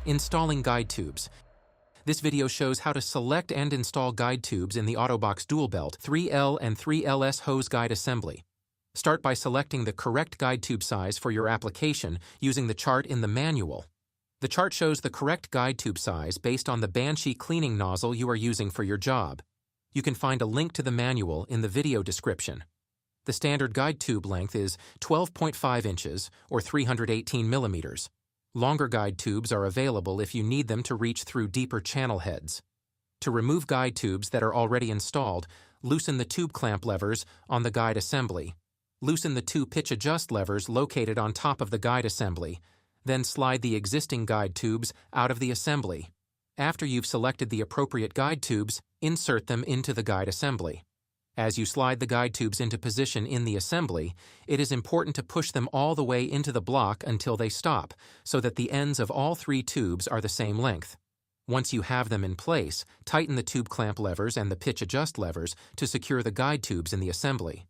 Installing guide tubes. This video shows how to select and install guide tubes in the Autobox Dual Belt 3L and 3LS hose guide assembly. Start by selecting the correct guide tube size for your application using the chart in the manual. The chart shows the correct guide tube size based on the Banshee cleaning nozzle you are using for your job. You can find a link to the manual in the video description. The standard guide tube length is 12.5 inches or 318 millimeters. Longer guide tubes are available if you need them to reach through deeper channel heads. To remove guide tubes that are already installed, loosen the tube clamp levers on the guide assembly. Loosen the two pitch adjust levers located on top of the guide assembly. Then slide the existing guide tubes out of the assembly. After you've selected the appropriate guide tubes, insert them into the guide assembly. As you slide the guide tubes into position in the assembly, it is important to push them all the way into the block until they stop, so that the ends of all three tubes are the same length. Once you have them in place, tighten the tube clamp levers and the pitch adjust levers to secure the guide tubes in the assembly.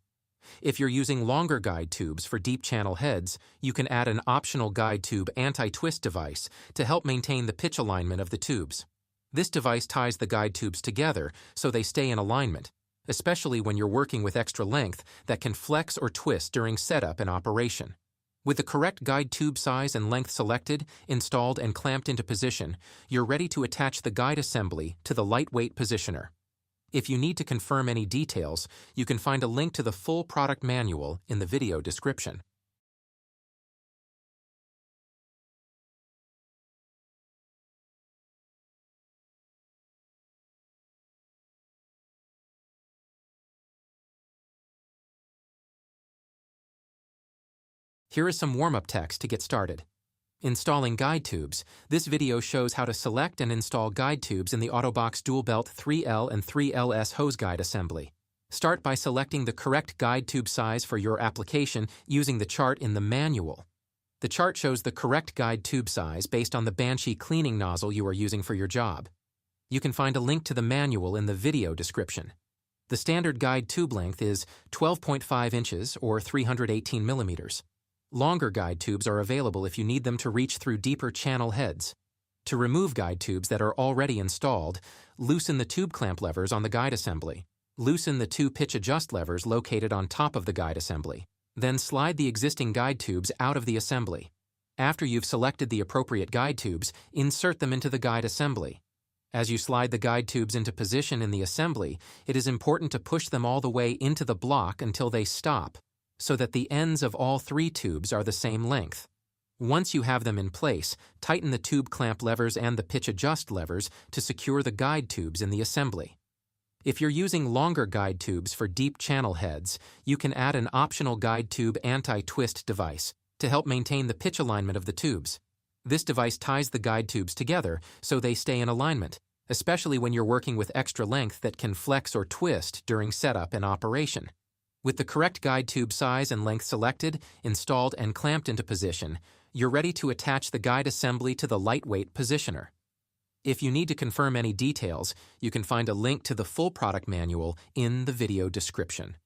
If you're using longer guide tubes for deep channel heads, you can add an optional guide tube anti-twist device to help maintain the pitch alignment of the tubes. This device ties the guide tubes together so they stay in alignment, especially when you're working with extra length that can flex or twist during setup and operation. With the correct guide tube size and length selected, installed, and clamped into position, you're ready to attach the guide assembly to the lightweight positioner. If you need to confirm any details, you can find a link to the full product manual in the video description. Here is some warm-up text to get started. Installing guide tubes. This video shows how to select and install guide tubes in the Autobox Dual Belt 3L and 3LS hose guide assembly. Start by selecting the correct guide tube size for your application using the chart in the manual. The chart shows the correct guide tube size based on the Banshee cleaning nozzle you are using for your job. You can find a link to the manual in the video description. The standard guide tube length is 12.5 inches or 318 millimeters. Longer guide tubes are available if you need them to reach through deeper channel heads. To remove guide tubes that are already installed, loosen the tube clamp levers on the guide assembly. Loosen the two pitch adjust levers located on top of the guide assembly. Then slide the existing guide tubes out of the assembly. After you've selected the appropriate guide tubes, insert them into the guide assembly. As you slide the guide tubes into position in the assembly, it is important to push them all the way into the block until they stop, so that the ends of all three tubes are the same length. Once you have them in place, tighten the tube clamp levers and the pitch adjust levers to secure the guide tubes in the assembly. If you're using longer guide tubes for deep channel heads, you can add an optional guide tube anti-twist device to help maintain the pitch alignment of the tubes. This device ties the guide tubes together so they stay in alignment, especially when you're working with extra length that can flex or twist during setup and operation. With the correct guide tube size and length selected, installed, and clamped into position, you're ready to attach the guide assembly to the lightweight positioner. If you need to confirm any details, you can find a link to the full product manual in the video description.